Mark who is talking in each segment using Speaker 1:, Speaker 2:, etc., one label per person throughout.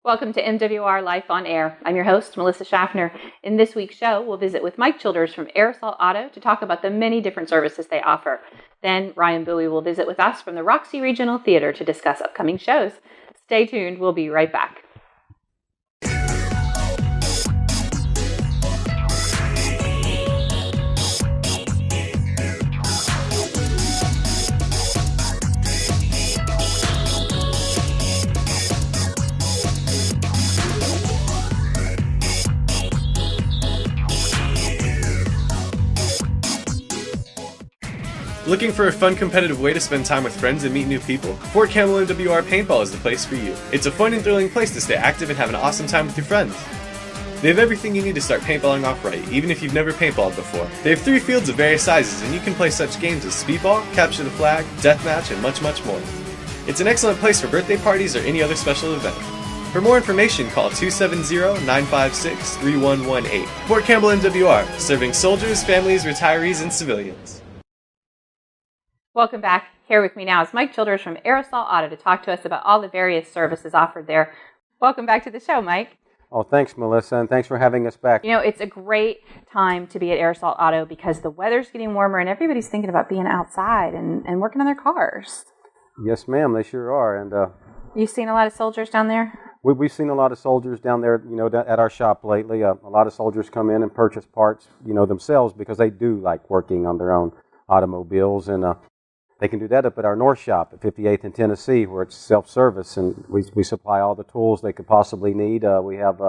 Speaker 1: Welcome to MWR Life on Air. I'm your host, Melissa Schaffner. In this week's show, we'll visit with Mike Childers from Aerosol Auto to talk about the many different services they offer. Then Ryan Bowie will visit with us from the Roxy Regional Theater to discuss upcoming shows. Stay tuned. We'll be right back.
Speaker 2: Looking for a fun, competitive way to spend time with friends and meet new people? Fort Campbell MWR Paintball is the place for you. It's a fun and thrilling place to stay active and have an awesome time with your friends. They have everything you need to start paintballing off right, even if you've never paintballed before. They have 3 fields of various sizes, and you can play such games as speedball, capture the flag, deathmatch, and much, much more. It's an excellent place for birthday parties or any other special event. For more information, call 270-956-3118. Fort Campbell MWR, serving soldiers, families, retirees, and civilians.
Speaker 1: Welcome back. Here with me now is Mike Childers from Aerosol Auto to talk to us about all the various services offered there. Welcome back to the show, Mike.
Speaker 3: Oh, thanks, Melissa, and thanks for having us back.
Speaker 1: You know, it's a great time to be at Aerosol Auto because the weather's getting warmer and everybody's thinking about being outside and working on their cars.
Speaker 3: Yes, ma'am, they sure are. And
Speaker 1: you've seen a lot of soldiers down there?
Speaker 3: We've seen a lot of soldiers down there, at our shop lately. A lot of soldiers come in and purchase parts, themselves because they do like working on their own automobiles, and they can do that up at our North Shop at 58th and Tennessee, where it's self-service, and we supply all the tools they could possibly need. We have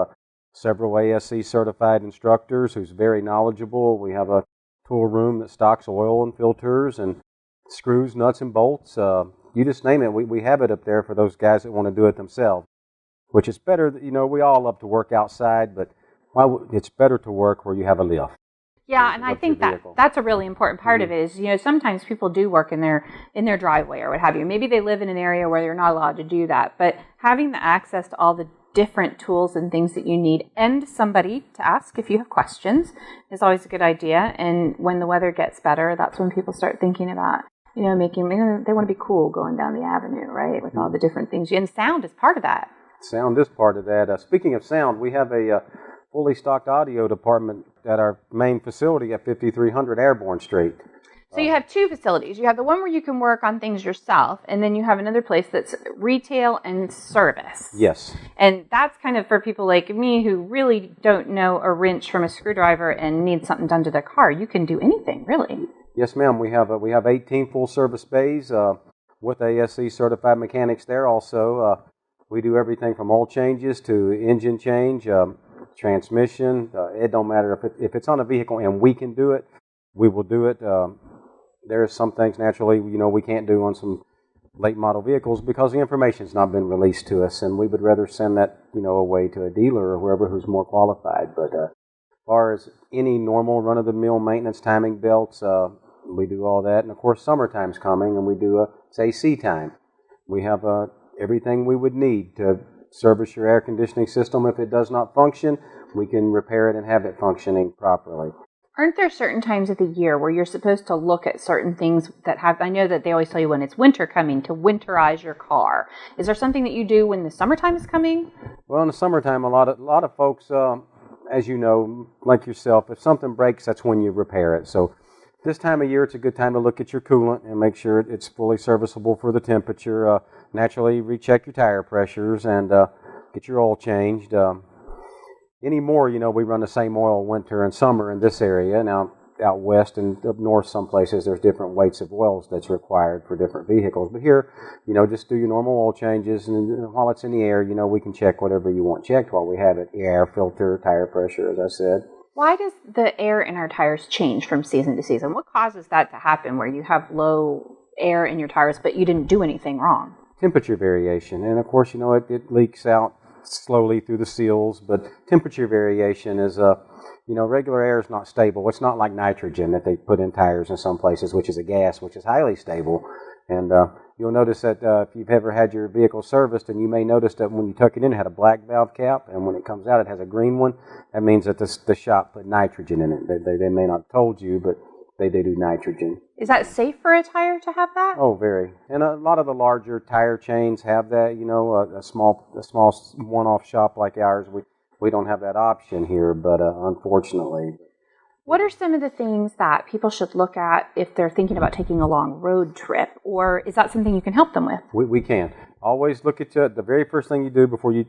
Speaker 3: several ASC certified instructors who's very knowledgeable. We have a tool room that stocks oil and filters and screws, nuts, and bolts. You just name it. We have it up there for those guys that want to do it themselves, which is better. We all love to work outside, but it's better to work where you have a lift.
Speaker 1: Yeah, and I think that's a really important part of it is, sometimes people do work in their driveway or what have you. Maybe they live in an area where they're not allowed to do that, but having the access to all the different tools and things that you need and somebody to ask if you have questions is always a good idea. And when the weather gets better, that's when people start thinking about, they want to be cool going down the avenue, right, with all the different things. And sound is part of that.
Speaker 3: Sound is part of that. Speaking of sound, we have a fully stocked audio department at our main facility at 5300 Airborne Street.
Speaker 1: So you have 2 facilities. You have the one where you can work on things yourself, and then you have another place that's retail and service.
Speaker 3: Yes.
Speaker 1: And that's kind of for people like me who really don't know a wrench from a screwdriver and need something done to their car. You can do anything, really.
Speaker 3: Yes, ma'am. We have 18 full service bays with ASC certified mechanics there also. We do everything from oil changes to engine change, transmission. It don't matter if it's on a vehicle and we can do it, we will do it. There's some things naturally we can't do on some late model vehicles because the information's not been released to us, and we would rather send that away to a dealer or whoever who's more qualified. But as far as any normal run of the mill maintenance, timing belts, we do all that. And of course summertime's coming and we do it's AC time. We have everything we would need to service your air conditioning system. If it does not function, we can repair it and have it functioning properly.
Speaker 1: Aren't there certain times of the year where you're supposed to look at certain things that have, I know that they always tell you when it's winter coming to winterize your car. Is there something that you do when the summertime is coming?
Speaker 3: Well, in the summertime, a lot of folks, as you know, like yourself, if something breaks, that's when you repair it. So this time of year, it's a good time to look at your coolant and make sure it's fully serviceable for the temperature. Naturally, recheck your tire pressures and get your oil changed. Anymore, we run the same oil winter and summer in this area. Now, out west and up north some places, there's different weights of oils that's required for different vehicles. But here, just do your normal oil changes, and while it's in the air, we can check whatever you want checked while we have it. Air, filter, tire pressure, as I said.
Speaker 1: Why does the air in our tires change from season to season? What causes that to happen where you have low air in your tires, but you didn't do anything wrong?
Speaker 3: Temperature variation. And of course, it leaks out slowly through the seals, but temperature variation is, regular air is not stable. It's not like nitrogen that they put in tires in some places, which is a gas, which is highly stable. And you'll notice that if you've ever had your vehicle serviced, and you may notice that when you tuck it in, it had a black valve cap, and when it comes out, it has a green one. That means that the shop put nitrogen in it. They may not have told you, but they do nitrogen.
Speaker 1: Is that safe for a tire to have that?
Speaker 3: Oh, very. And a lot of the larger tire chains have that. You know, a small one-off shop like ours, we don't have that option here, but unfortunately.
Speaker 1: What are some of the things that people should look at if they're thinking about taking a long road trip, or is that something you can help them with?
Speaker 3: We can. Always look at the very first thing you do before you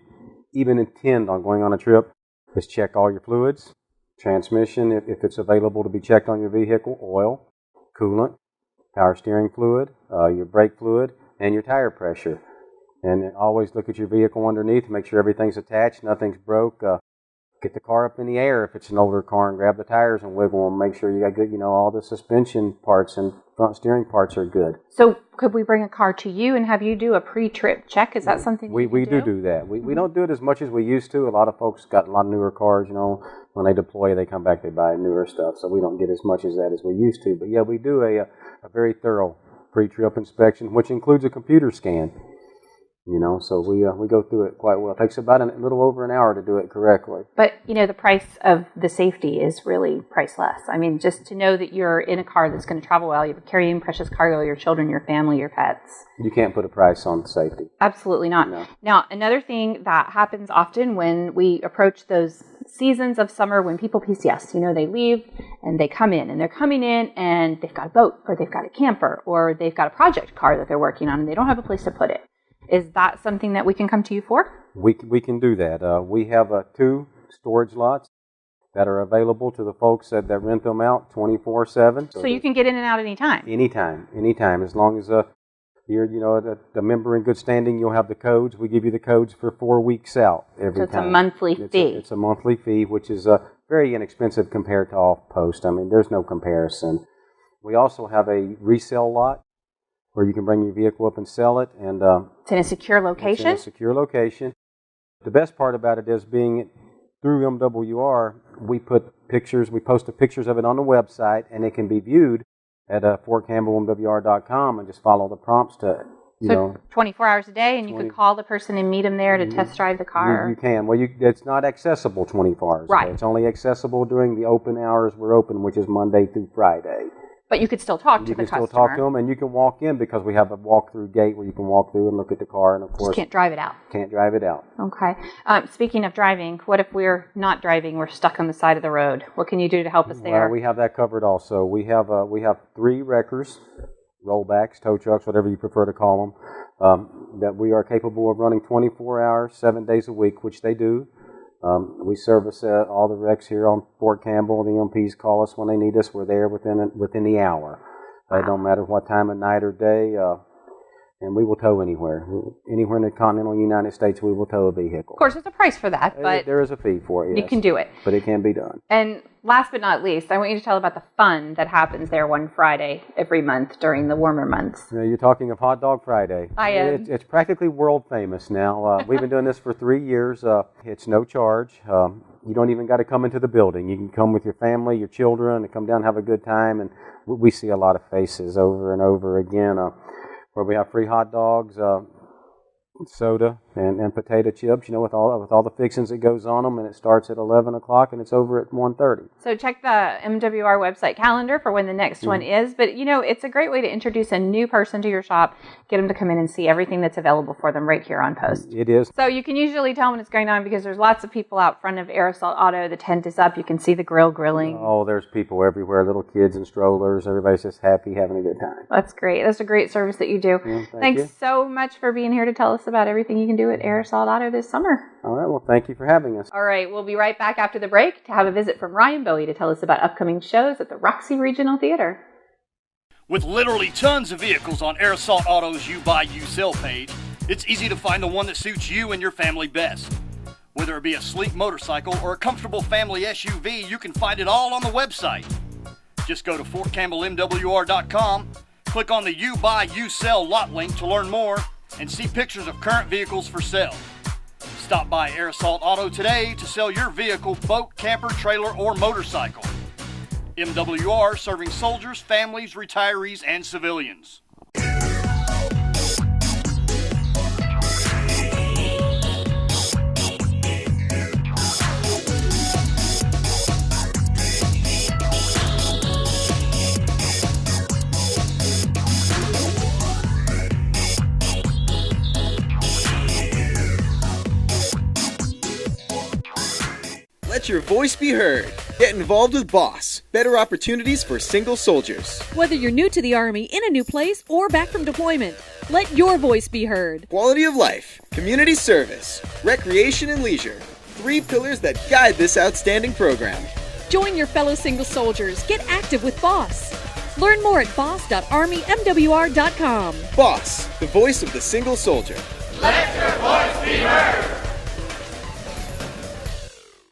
Speaker 3: even intend on going on a trip is check all your fluids, transmission, if it's available to be checked on your vehicle, oil, coolant, power steering fluid, your brake fluid, and your tire pressure. And always look at your vehicle underneath, make sure everything's attached, nothing's broke. Get the car up in the air if it's an older car and grab the tires and wiggle them. Make sure you got good, all the suspension parts and front steering parts are good.
Speaker 1: So could we bring a car to you and have you do a pre-trip check? Is that something
Speaker 3: we do that. We don't do it as much as we used to. A lot of folks got a lot of newer cars, when they deploy, they come back, they buy newer stuff. So we don't get as much as that as we used to. But yeah, we do a very thorough pre-trip inspection, which includes a computer scan. So we go through it quite well. It takes about a little over an hour to do it correctly.
Speaker 1: But, the price of the safety is really priceless. I mean, just to know that you're in a car that's going to travel well, you're carrying precious cargo, your children, your family, your pets.
Speaker 3: You can't put a price on safety.
Speaker 1: Absolutely not. No. Now, another thing that happens often when we approach those seasons of summer when people PCS, they leave and they come in and they're coming in and they've got a boat or they've got a camper or they've got a project car that they're working on and they don't have a place to put it. Is that something that we can come to you for?
Speaker 3: We can do that. We have 2 storage lots that are available to the folks that rent them out 24/7.
Speaker 1: So you can get in and out anytime?
Speaker 3: Anytime. As long as you're a member in good standing, you'll have the codes. We give you the codes for 4 weeks out every time.
Speaker 1: So it's a monthly fee.
Speaker 3: It's a monthly fee, which is very inexpensive compared to off-post. I mean, there's no comparison. We also have a resale lot where you can bring your vehicle up and sell it. And
Speaker 1: it's in a secure location?
Speaker 3: It's in a secure location. The best part about it is being through MWR, we post the pictures of it on the website, and it can be viewed at FortCampbellMWR.com and just follow the prompts to,
Speaker 1: 24 hours a day, and you could call the person and meet them there to test drive the car?
Speaker 3: You can. Well, it's not accessible 24 hours a day. It's only accessible during the open hours we're open, which is Monday through Friday.
Speaker 1: But you could still talk to the customer.
Speaker 3: You can still talk to them, and you can walk in because we have a walk-through gate where you can walk through and look at the car, and of course...
Speaker 1: Just can't drive it out.
Speaker 3: Can't drive it out.
Speaker 1: Okay. Speaking of driving, what if we're not driving, we're stuck on the side of the road? What can you do to help us there?
Speaker 3: Well, we have that covered also. We have 3 wreckers, rollbacks, tow trucks, whatever you prefer to call them, that we are capable of running 24 hours, 7 days a week, which they do. We service all the wrecks here on Fort Campbell. The MPs call us when they need us. We're there within the hour. It don't matter what time of night or day, and we will tow anywhere. Anywhere in the continental United States, we will tow a vehicle.
Speaker 1: Of course, there's a price for that, but
Speaker 3: there is a fee for it. Yes.
Speaker 1: You can do it,
Speaker 3: but it can be done.
Speaker 1: And last but not least, I want you to tell about the fun that happens there one Friday every month during the warmer months.
Speaker 3: You're talking of Hot Dog Friday.
Speaker 1: I am.
Speaker 3: It's practically world famous now. We've been doing this for 3 years. It's no charge. You don't even got to come into the building. You can come with your family, your children, and come down and have a good time. And we see a lot of faces over and over again where we have free hot dogs, soda, and potato chips, with all the fixings that goes on them, and it starts at 11 o'clock and it's over at 1:30.
Speaker 1: So check the MWR website calendar for when the next one is, but it's a great way to introduce a new person to your shop, get them to come in and see everything that's available for them right here on post.
Speaker 3: It is.
Speaker 1: So you can usually tell when it's going on because there's lots of people out front of Aerosol Auto. The tent is up. You can see the grill grilling.
Speaker 3: Oh, there's people everywhere, little kids and strollers. Everybody's just happy, having a good time.
Speaker 1: That's great. That's a great service that you do. Thanks so much for being here to tell us about everything you can do at Aerosol Auto this summer.
Speaker 3: All right. Well, thank you for having us.
Speaker 1: All right. We'll be right back after the break to have a visit from Ryan Bowie to tell us about upcoming shows at the Roxy Regional Theater.
Speaker 4: With literally tons of vehicles on Aerosol Auto's You Buy, You Sell page, it's easy to find the one that suits you and your family best. Whether it be a sleek motorcycle or a comfortable family SUV, you can find it all on the website. Just go to FortCampbellMWR.com, click on the You Buy, You Sell lot link to learn more, and see pictures of current vehicles for sale. Stop by Aerosol Auto today to sell your vehicle, boat, camper, trailer, or motorcycle. MWR, serving soldiers, families, retirees, and civilians.
Speaker 5: Let your voice be heard. Get involved with BOSS. Better opportunities for single soldiers.
Speaker 6: Whether you're new to the Army, in a new place, or back from deployment, let your voice be heard.
Speaker 5: Quality of life, community service, recreation and leisure. 3 pillars that guide this outstanding program.
Speaker 6: Join your fellow single soldiers. Get active with BOSS. Learn more at boss.armymwr.com.
Speaker 5: BOSS, the voice of the single soldier.
Speaker 7: Let your voice be heard.